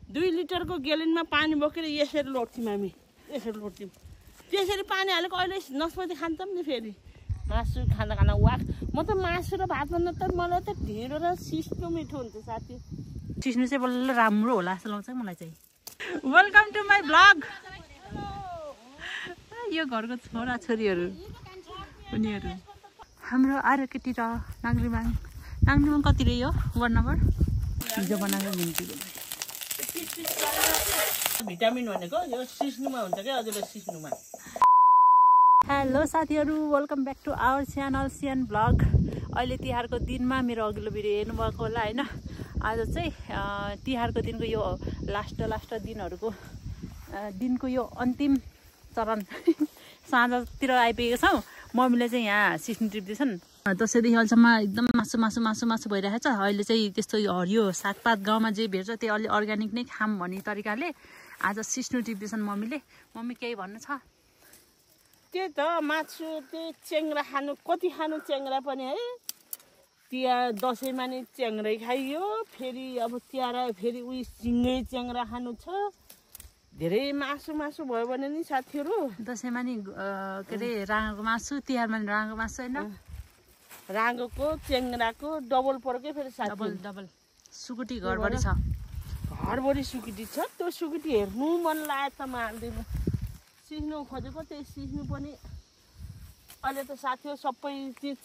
2 लिटरको ग्यालनमा पानी बोकेर यसरी लोड्थ्यौँ हामी यसरी लोड्थ्यौँ त्यसरी पानी हालेको अहिले नस्पति खान्छौँ नि फेरि मासु खाँदा खाँदा वाक म त मासु र भातभन्दा त मलाई त ढिँडो र सिस्नो मिठो हुन्छ साथी सिस्नो चाहिँ बल्ल राम्रो होला जस्तो लाग्छ मलाई चाहिँ वेलकम टु माई ब्लग यो घरको छोरा छोरीहरू उनीहरू हाम्रो आर्यकेटी र नाङ्ग्रिमाङ कति रे यो वार्ड नम्बर हिजो बनाएको निम्ति भिटामिन भनेको यो सिस्नुमा हुन्छ क्या हजुर सिस्नुमा हेलो साथीहरू welcome back to our channel CN blog अहिले तिहारको दिनमा मेरो अघिल्लो भिडियो हेर्नुभएको होला होइन आज चाहिँ तिहारको दिनको यो लास्ट दिनको यो अन्तिम चरण साँझतिर आइपुगेको छौँ मम्मीले चाहिँ यहाँ सिस्नु टिप्दैछन् दसैँदेखि अहिलेसम्म एकदम मासु भइरहेको छ अहिले चाहिँ त्यस्तो हरियो सागपात गाउँमा जे भेट्छ त्यो अलि अर्ग्यानिक नै खाम भन्ने तरिकाले आज सिस्नु टिप्दैछन् मम्मीले मम्मी केही भन्नु छ त्यही त मासु त्यही च्याङ्रा खानु कति खानु च्याङ्रा पनि है तिहार दसैँमा नि च्याङ्रै खाइयो फेरि अब तिहार फेरि उयो सिँगै च्याङ्रा खानु छ धेरै मासु भयो भने नि साथीहरू दसैँमा नि के अरे राँगोको मासु तिहारमा नि राँगोको मासु होइन राँगोको च्याङ्राको डबल पर्कै फेरि साथी डबल सुकुटी घरभरि छ घरभरि सुकुटी छ त्यो सुकुटी हेर्नु मन लाग्यो त मार्दैन सिस्नु खोजेको त्यही सिस्नु पनि अहिले त साथीहरू सबै चिज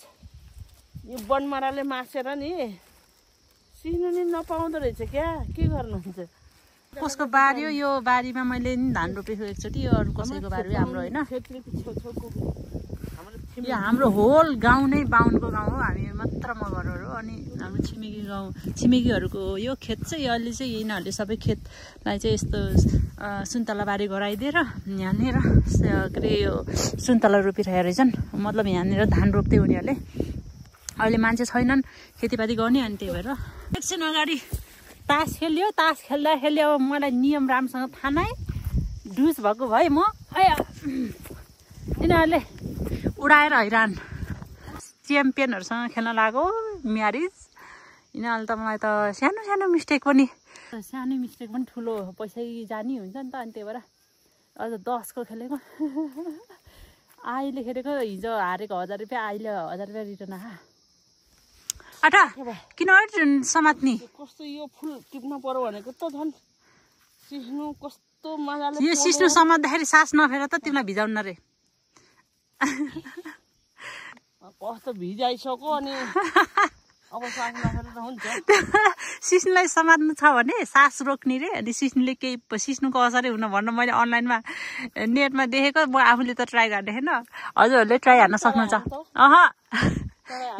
यो बनमाराले मासेर नि सिस्नु नि नपाउँदो रहेछ क्या के गर्नुहुन्छ कसको बारी हो यो बारीमा मैले नि धान रोपेको एकचोटि यो अरू कसैको बारी हो हाम्रो होइन यो हाम्रो होल गाउँ नै बाहुनको गाउँ हो हामी मात्र मगरहरू अनि हाम्रो छिमेकीहरूको यो खेत चाहिँ अहिले चाहिँ यिनीहरूले सबै खेतलाई चाहिँ यस्तो सुन्तला बारी गराइदिएर यहाँनिर के अरे यो सुन्तला रोपिरहेको रहेछन् मतलब यहाँनिर धान रोप्दै उनीहरूले अहिले मान्छे छैनन् खेतीपाती गर्ने अनि त्यही भएर एकछिन अगाडि तास खेल्यो तास खेल्दा अब मलाई नियम राम्रोसँग थाहा नै डुस भएको भए म यिनीहरूले उडाएर हैरान च्याम्पियनहरूसँग खेल्न लाग्यो म्यारिज यिनीहरूले त मलाई त सानो मिस्टेक पनि ठुलो पैसै जाने हुन्छ नि त अनि त्यही भएर अझ 10 को खेलेको अहिले खेलेको हिजो हारेको 1000 रुपियाँ अहिले 1000 रुपियाँ रिटर्न आटा किन समात्ने कस्तो यो फुल टिप्न पर्यो भनेको त झन् सिस्नु कस्तो मजाले यो सिस्नु समात्दाखेरि सास नफेर त तिमीलाई भिजाउन रे कस्तो भिजाइसक्यो अनि अब सास नफेर त हुन्छ सिस्नुलाई समात्नु छ भने सास रोक्ने रे अनि सिस्नुले केही सिस्नुको असरै हुन भन्न मैले अनलाइनमा नेटमा देखेको म आफूले त ट्राई गर्दैन हजुरहरूले ट्राई हान्न सक्नुहुन्छ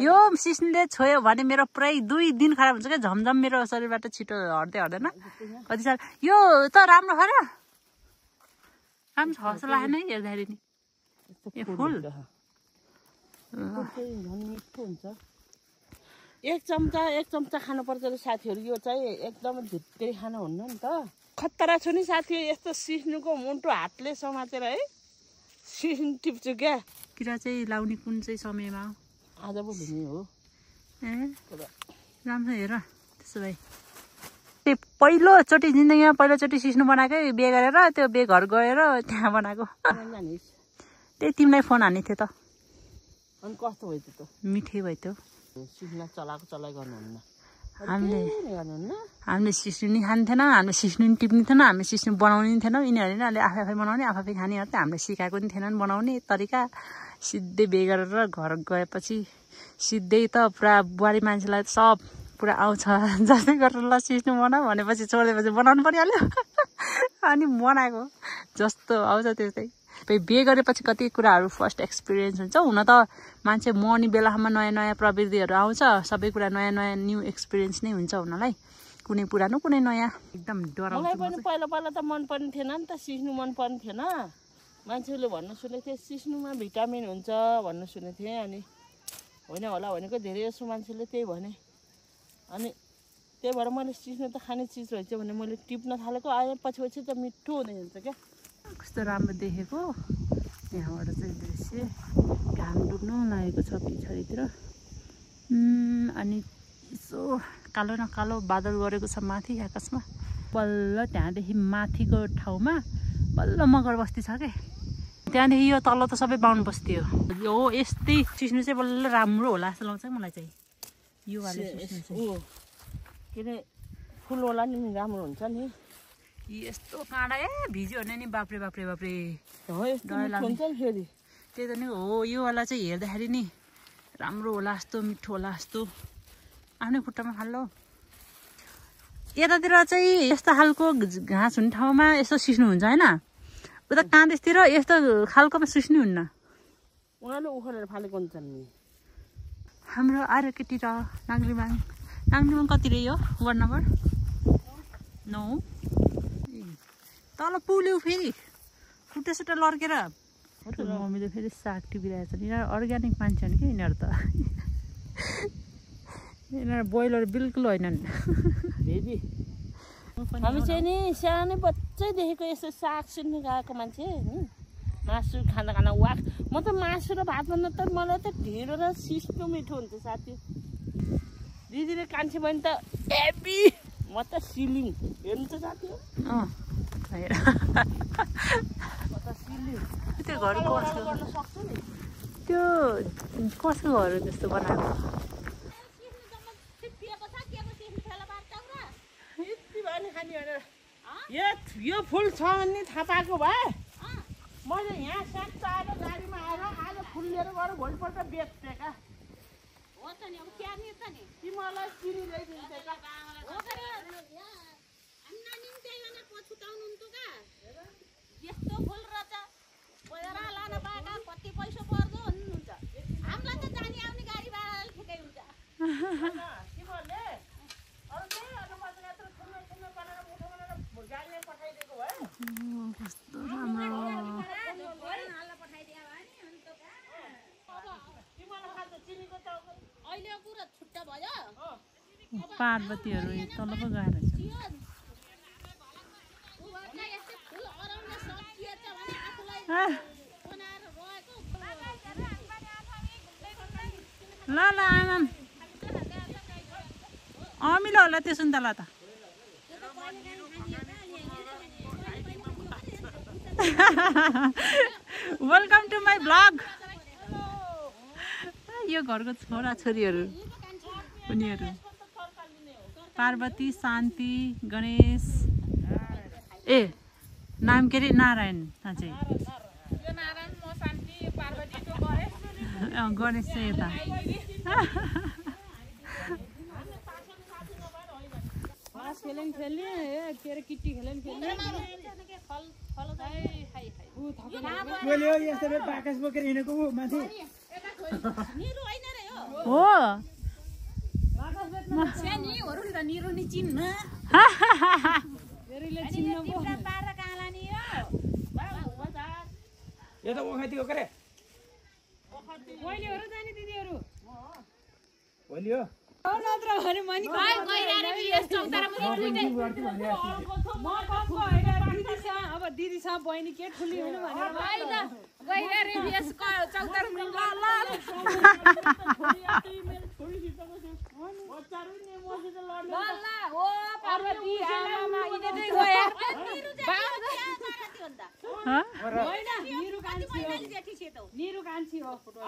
यो सिस्नुले छोयो भने मेरो पुरै 2 दिन खराब हुन्छ क्या झमझम मेरो शरीरबाट छिटो हट्दैन कति साल यो त राम्रो खरा राम्रो छ जस्तो लागेन है हेर्दाखेरि नि फुल एक चम्चा खानुपर्छ साथीहरू यो चाहिँ एकदमै धित्रै खानु हुन्न नि त खतरा छु नि साथी यस्तो सिस्नुको मुन्टो हातले समातेर है सिस्नु टिप्छु क्या किरा चाहिँ लाउने कुन चाहिँ समयमा आज पो भिने हो राम्रो हेर त्यसो भए त्यो पहिलोचोटि जिन्दगीमा पहिलोचोटि सिस्नु बनाएकै बिहे गरेर त्यो बिहे घर गएर त्यहाँ बनाएको त्यही तिमीलाई फोन हाने थियो त अनि कस्तो भयो त मिठै भयो त्यो सिस्नुलाई चलाइ गर्नुहुन्न हामीले सिस्नु नि खान्थेन हामीले सिस्नु नि टिप्ने थिएन हामीले सिस्नु बनाउने नि थिएन यिनीहरूले नि अहिले आफै बनाउने आफै खानेहरू त हामीले सिकाएको नि थिएनन् बनाउने तरिका सिधै बिहे गरेर घर गएपछि सिधै त पुरा बुहारी मान्छेलाई सब पुरा आउँछ जस्तै गरेर ल सिस्नु बनाऊ भनेपछि छोडिदिएपछि बनाउनु परिहाल्यो अनि बनाएको जस्तो आउँछ त्यस्तै बिहे गरेपछि कति कुराहरू फर्स्ट एक्सपिरियन्स हुन्छ हुन त मान्छे मर्ने बेलामा नयाँ प्रविधिहरू आउँछ सबै कुरा नयाँ न्यू एक्सपिरियन्स नै हुन्छ हुनलाई कुनै पुरानो कुनै नयाँ एकदम डराउँछ मलाई पनि पहिला त मन पर्ने थिएन नि त सिस्नु मन पर्ने थिएन मान्छेले भन्नु सुनेको थिएँ सिस्नुमा भिटामिन हुन्छ भन्नु सुनेको थिएँ अनि होइन होला भनेको धेरै जसो मान्छेले त्यही भने अनि त्यही भएर मैले सिस्नु त खाने चिज रहेछ भने मैले टिप्न थालेको आए पछि त मिठो हुँदै हुन्छ क्या कस्तो राम्रो देखेको यहाँबाट चाहिँ दृश्य घाम डुब्नु लागेको छ पछाडितिर अनि यसो कालो न कालो बादल गरेको छ माथि आकाशमा बल्ल त्यहाँदेखि माथिको ठाउँमा बल्ल मगर बस्ती छ के त्यहाँदेखि यो तल त सबै बाहुन बस्ती हो यस्तै सिस्नु चाहिँ बल्ल राम्रो होला जस्तो लाग्छ मलाई चाहिँ यो वाले सिस्नु चाहिँ के अरे फुलवाला नि राम्रो हुन्छ नि यस्तो काँडा भिज्यो भने नि बाफ्रे बाफ्रे बाफ्रे हो यस्तो हुन्छ नि फेरि त्यही त नि हो यो वाला चाहिँ हेर्दाखेरि नि राम्रो होला जस्तो मिठो होला जस्तो आफ्नै खुट्टामा फाल्लो यतातिर चाहिँ यस्तो खालको घाँस हुने ठाउँमा यस्तो सिस्नु हुन्छ होइन उता काँदेसतिर यस्तो खालकोमा सिस्नु हुन्न उनीहरूले उखालेर फालेको हुन्छन् नि हाम्रो आर्यकेटी र नाङ्ग्रिबाङ कति रे यो वार्ड नम्बर 9 तल पुल्यो फेरि खुट्टा लड्केर मम्मीले फेरि साग टिपिरहेको छ यिनीहरू अर्ग्यानिक मान्छे हो कि यिनीहरू त यिनीहरू बोइलर बिल्कुल होइनन् दिदी हामी चाहिँ नि सानै बच्चैदेखिको यस्तो साग सुन्नु गएको मान्छे मासु खाना वाक म त मासु र भात भन्दा त मलाई त ढिँडो र सिस्नु मिठो हुन्छ साथी दिदीले कान्छी बहिनी त हेभी म त सिलिङ हेर्नु त साथी त्यो घर गर्न सक्छु नि त्यो कसको घर जस्तो बनाएको यो फुल छ भने थाहा पाएको भए मैले यहाँ साग चाएर गाडीमा आएर आज फुल लिएर गएर भोलिपल्ट बेच्थेँ का हो त नि अब क्यार्ने त नि तिमीलाई चिनी ल्याइदिन्थे का यस्तो फुल रहेछ बजार लान पाएका कति पैसा पर्दो भन्नुहुन्छ हामीलाई त जाने आउने गाडी भाडा ठिकै हुन्छ तिमीहरूले अरू केही गर्नु पर्दैन यत्रो ठुलो बनाएर मुठो बनाएर गाडीमा पठाइदिएको भए कस्तो राम्रो तिमीलाई खान्छ चिनीको त अहिले पुरा छुट्टा भयो पार्वतीहरू तल पो गएर ल आमाम अमिलो होला त्यो सुन्तला त वेलकम टु माई ब्लग यो घरको छोरा छोरीहरू उनीहरू पार्वती शान्ति गणेश ए नाम के अरे नारायण चाहिँ गणेश चाहिँ यता हो यो त ओखतीको के रे पहिलेहरु जाने दिदीहरु भोलि हो नत्र भने मनी गइरा रे यस चौतारा पनि दुईटै म कको हैन दिदीसँग अब दिदीसँग बहिनी के ठुली हुनु भन्यो हैन गइरा रे यस चौतारा पनि ल ओ पार्वती आमामा इनेदै गया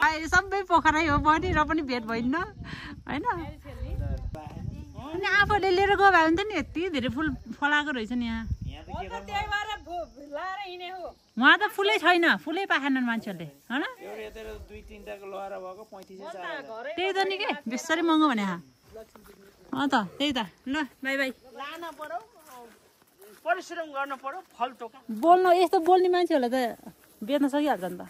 अहिले सबै पोखरै हो बढी र पनि भेट भइन्न होइन अनि आफूले लिएर गयो भए हुन्थ्यो नि यति धेरै फुल फलाएको रहेछ नि यहाँ उहाँ त फुलै छैन फुलै पाएनन् मान्छेहरूले होइन त्यही त नि के बेसरी महँगो भने त त्यही त ल बाई बाई लान पर्यो परिश्रम गर्न पर्यो फल टोका बोल्न यस्तो बोल्ने मान्छेहरूलाई त बेच्न सकिहाल्छ नि त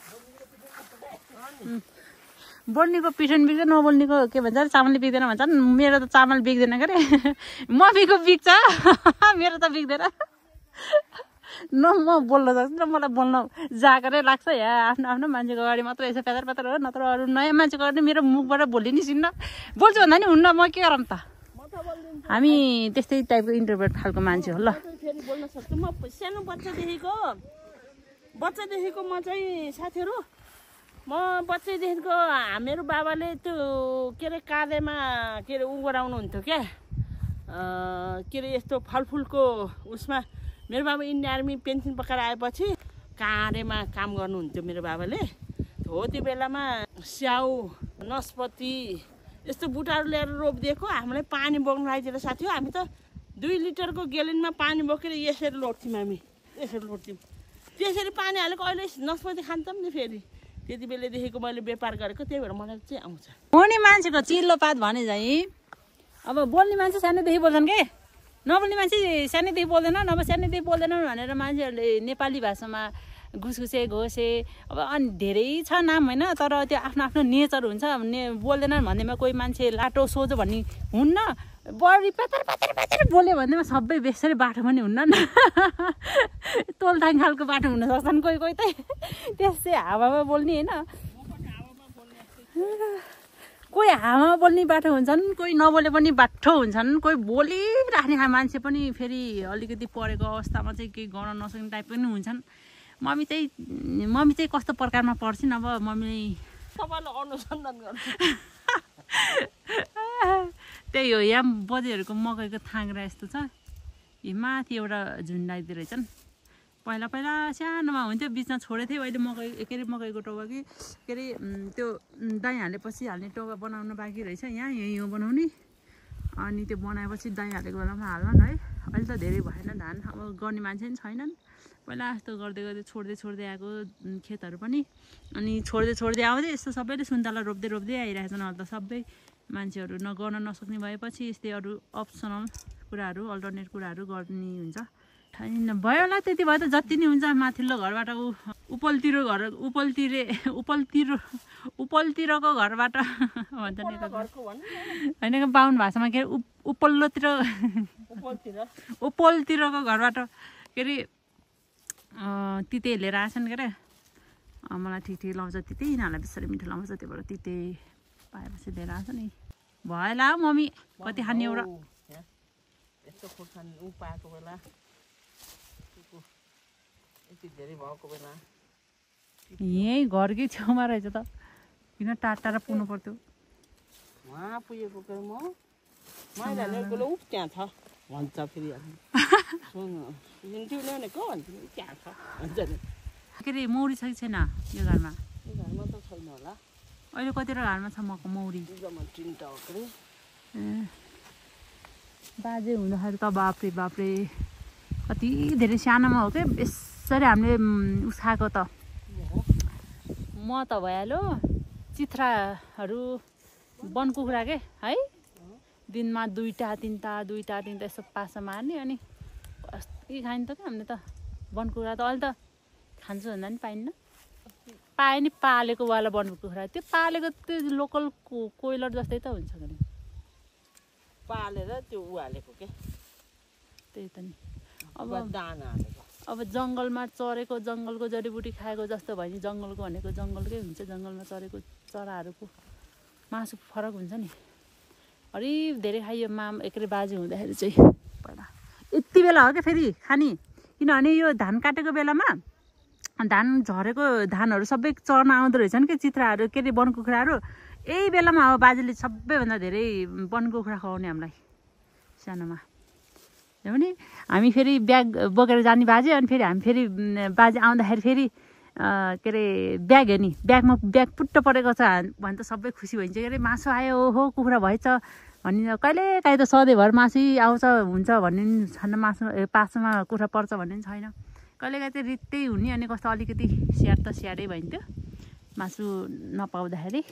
बोल्नेको पिठन बिग्छ नबोल्नेको के भन्छ चामलले बिग्दैन भन्छन् मेरो त चामल बिग्दैन के अरे मफीको बिग्छ मेरो त बिग्दैन न म बोल्न सक्छु र मलाई बोल्न जागरै लाग्छ यहाँ आफ्नो आफ्नो मान्छेको अगाडि मात्र यसो पेतर पेतर हो नत्र अरू नयाँ मान्छेको अगाडि मेरो मुखबाट भोलि निस्किन्न बोल्छु भन्दा नि हुन्न म के गरौँ त हामी त्यस्तै टाइपको इन्ट्रोभर्ट खालको मान्छे हो ल फेरि बोल्न सक्छु म सानो बच्चादेखिको म चाहिँ साथीहरू म बच्चैदेखिको हामीहरू बाबाले त्यो के अरे काँधेमा के अरे उ गराउनुहुन्थ्यो क्या के अरे यस्तो फलफुलको उसमा मेरो बाबा इन्डियन आर्मी पेन्सन पकाएर आएपछि काँडेमा काम गर्नुहुन्थ्यो मेरो बाबाले। हो त्यो बेलामा स्याउ नस्पति यस्तो बुटाहरू ल्याएर रोपिदिएको हामीलाई पानी बोक्नु आइदिएर साथी हो। हामी त 2 लिटरको ग्यालनमा पानी बोकेर यसरी लोड्थ्यौँ हामी, यसरी लोड्थ्यौँ। त्यसरी पानी हालेको अहिले नस्पति खान्छौँ नि फेरि। त्यति बेलादेखिको मैले व्यापार गरेको, त्यही भएर मलाई चाहिँ आउँछ। बोल्ने मान्छेको चिल्लो पात भने चाहिँ अब बोल्ने मान्छे सानैदेखि बोल्छन् के, नबोल्ने मान्छे सानैदेखि बोल्दैन, नभए सानैदेखि बोल्दैनन् भनेर मान्छेहरूले नेपाली भाषामा घुसघुसे घोसे अब अनि धेरै छ नाम होइन। तर त्यो आफ्नो आफ्नो नेचर हुन्छ। बोल्दैनन् भन्दैमा कोही मान्छे लाटो सोझो भन्ने हुन्न, बढी पातर पातर पातर बोल्यो भन्दैमा सबै बेसरी बाटो पनि हुन्न नि। तोलथाङ खालको बाटो हुन सक्छन् कोही कोही त, त्यसै हावामा बोल्ने होइन। कोही हावामा बोल्ने बाटो हुन्छन्, कोही नबोले पनि बाठो हुन्छन्, कोही बोलिराख्ने मान्छे पनि फेरि अलिकति पढेको अवस्थामा चाहिँ केही गर्न नसक्ने टाइप पनि हुन्छन्। मम्मी चाहिँ कस्तो प्रकारमा पढ्छिन् अब मम्मी तपाईँलाई अनुसन्धान गर्नु। त्यही हो, यहाँ बजेहरूको मकैको थाङ्ग्रा यस्तो छ। यो माथि एउटा झुन्डाइदिए रहेछन्। पहिला पहिला सानोमा हुन्थ्यो, बिचमा छोडेको थियो। अहिले मकै के अरे मकैको टोका कि के अरे त्यो दाइँ हालेपछि हाल्ने टोका बनाउनु बाँकी रहेछ। यही हो बनाउने, अनि त्यो बनाएपछि दाइँ हालेको बेलामा हाल्छन् है। अहिले त धेरै भएन धान, अब गर्ने मान्छे पनि छैनन्। पहिला जस्तो गर्दै गर्दै छोड्दै आएको खेतहरू पनि, अनि छोड्दै आउँदै यस्तो सबैले सुन्तला रोप्दै आइरहेछन्। अहिले त सबै मान्छेहरू गर्न नसक्ने भएपछि यस्तै अरू अप्सनल कुराहरू, अल्टरनेट कुराहरू गर्ने हुन्छ। भयो होला त्यति भयो त, जति नै हुन्छ। माथिल्लो घरबाट उपल्तिरको घरबाट भन्छ नि होइन, बाहुन भाषामा के अरे उपल्तिरको घरबाट के अरे तिते लिएर आएछन् के अरे। मलाई ठिक लाउँछ तिते, यिनीहरूलाई बेसरी मिठो लाउँछ, त्यही भएर तिते पाएपछि लिएर आएको नि। भयो होला मम्मी कति खाने एउटा यस्तो खोर्सानी पाएको बेला, यति धेरै भएको बेला। यहीँ घरकै छेउमा रहेछ त, किन टाढा पुग्नु पर्थ्यो। उहाँ पुगेको के म माइलाले उफ त्यहाँ छ भन्छ फेरि। सुन्थ्यो भनेको भन्छु त्यहाँ छ भन्छ नि। के अरे मौरी छ कि छैन यो घरमा? यो घरमा त छैन होला, अहिले कतिवटा घरमा छ मको मौरी? तिनवटा हो के बाजे हुँदाखेरि त बाफ्रे कति धेरै सानोमा हो क्या यसरी हामीले उस खाएको त। म त भइहाल्यो चिथ्राहरू वन कुखुरा के है, दिनमा 2टा 3टा यसो पासा मार्ने, अनि कति खाने त क्या हामीले त वन कुखुरा त। अहिले त खान्छु भन्दा पनि पाइन्न, पाए नि पालेको वाला वन कुखुरा। त्यो पालेको त्यो लोकल कोइलर जस्तै त हुन्छ कि पालेर त्यो हालेको के, त्यही त नि। अब दाना हालेको। अब जङ्गलमा चरेको, जङ्गलको जडीबुटी खाएको जस्तो भयो नि। जङ्गलको भनेको जङ्गलकै हुन्छ, जङ्गलमा चरेको चराहरूको मासु फरक हुन्छ नि। अरे धेरै खाइयो के अरे बाजे हुँदाखेरि चाहिँ पहिला यति बेला हो क्या फेरि खाने। किनभने यो धान काटेको बेलामा धान झरेको धानहरू सबै चर्न आउँदो रहेछन् कि चित्राहरू के अरे वन कुखुराहरू। यही बेलामा अब बाजेले सबैभन्दा धेरै वन कुखुरा खुवाउने हामीलाई सानोमा। भने हामी फेरि ब्याग बोकेर जाने बाजे, अनि फेरि हामी फेरि बाजे आउँदाखेरि फेरि के अरे ब्याग हो नि, ब्यागमा ब्याग पुट्ट परेको छ भने त सबै खुसी भइन्छ के अरे। मासु आयो हो कुखुरा भएछ भन्ने, कहिले काहीँ त सधैँभर मासु आउँछ हुन्छ भन्ने पनि छैन। मासु पासमा कुखुरा पर्छ भन्ने पनि छैन। कहिले काहीँ चाहिँ रित्तै हुने, अनि कस्तो अलिकति स्याहार त स्याहारै भइन्थ्यो मासु नपाउँदाखेरि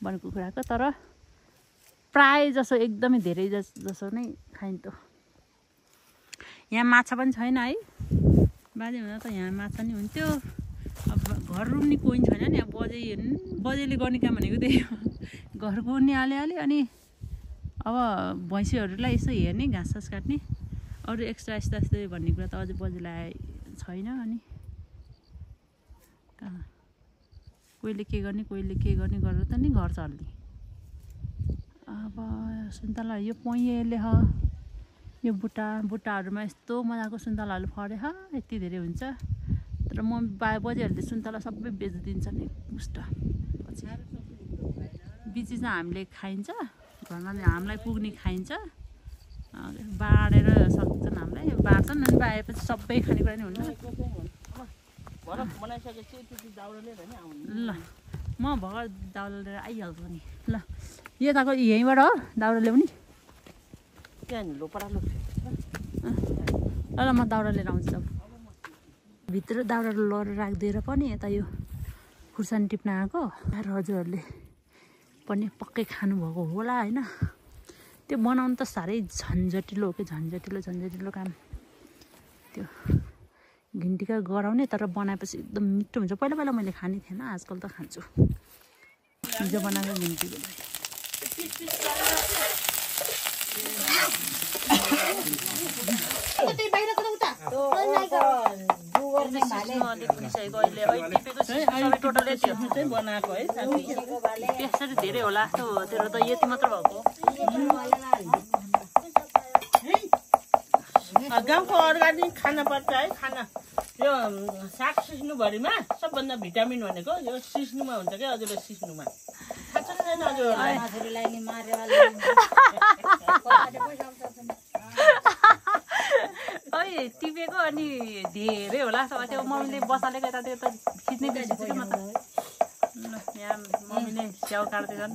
वन कुखुराको। तर प्राय जसो एकदमै धेरै जसो नै खाइन्थ्यो। यहाँ माछा पनि छैन है, बाजे हुँदा त यहाँ माछा नि हुन्थ्यो। अब घर रुम्ने कोही छैन नि। अब बजेले गर्ने काम भनेको त्यही हो, घर गुड्ने अलिअलि, अनि अब भैँसीहरूलाई यसो हेर्ने, घाँस सास काट्ने, अरू एक्स्ट्रा यस्तो भन्ने कुरा त अझै बजेलाई छैन। अनि कहाँ कोहीले के गर्ने गरेर त नि घर चल्ने। अब सुन्तला यो पहेँले यो बुट्टाहरूमा यस्तो मजाको सुन्तलाहरू फरे यति धेरै हुन्छ। तर बजेहरूले सुन्तला सबै बेचिदिन्छन् एकमुष्ट। पछि बिची चाहिँ हामीले खाइन्छ, घरमा हामीलाई पुग्ने खाइन्छ, बाँडेर सक्छन् हामीलाई बाँड्छन् अनि बाएपछि सबै खानेकुरा नि हुन्छ बनाइसकेपछि त्यति दाउरा लिएर नि आउनु ल म भर्खर दाउरा लिएर आइहाल्छु नि ल यताको यहीँबाट हो दाउरा ल्याउने त्यहाँ नि लोपरा लोप ल ल म दाउरा लिएर आउँछु अब भित्र दाउरा लएर राखिदिएर पनि यता यो खुर्सानी टिप्न आएको र हजुरहरूले पनि पक्कै खानुभएको होला होइन त्यो बनाउनु त साह्रै झन्झटिलो हो कि झन्झटिलो काम त्यो घिन्टिका गराउने तर बनाएपछि एकदम मिठो हुन्छ पहिला मैले खाने थिएन आजकल त खान्छु हिजो बनाएको घिन्टीको बनाएको है त्यसरी धेरै होला जस्तो हो तेरो त यति मात्र भएको गाउँको अर्ग्यानिक खाना पर्छ है खाना यो साग सिस्नुभरिमा सबभन्दा भिटामिन भनेको यो सिस्नुमा हुन्छ क्या हजुरले सिस्नुमा थाहा छ छैन हजुरहरूलाई है टिपेको अनि धेरै होला त्यो मम्मीले बसालेको यता त्यो त खिच्नै बिर्सिन्छ क्या म त यहाँ मम्मीले स्याउ काट्दै छन्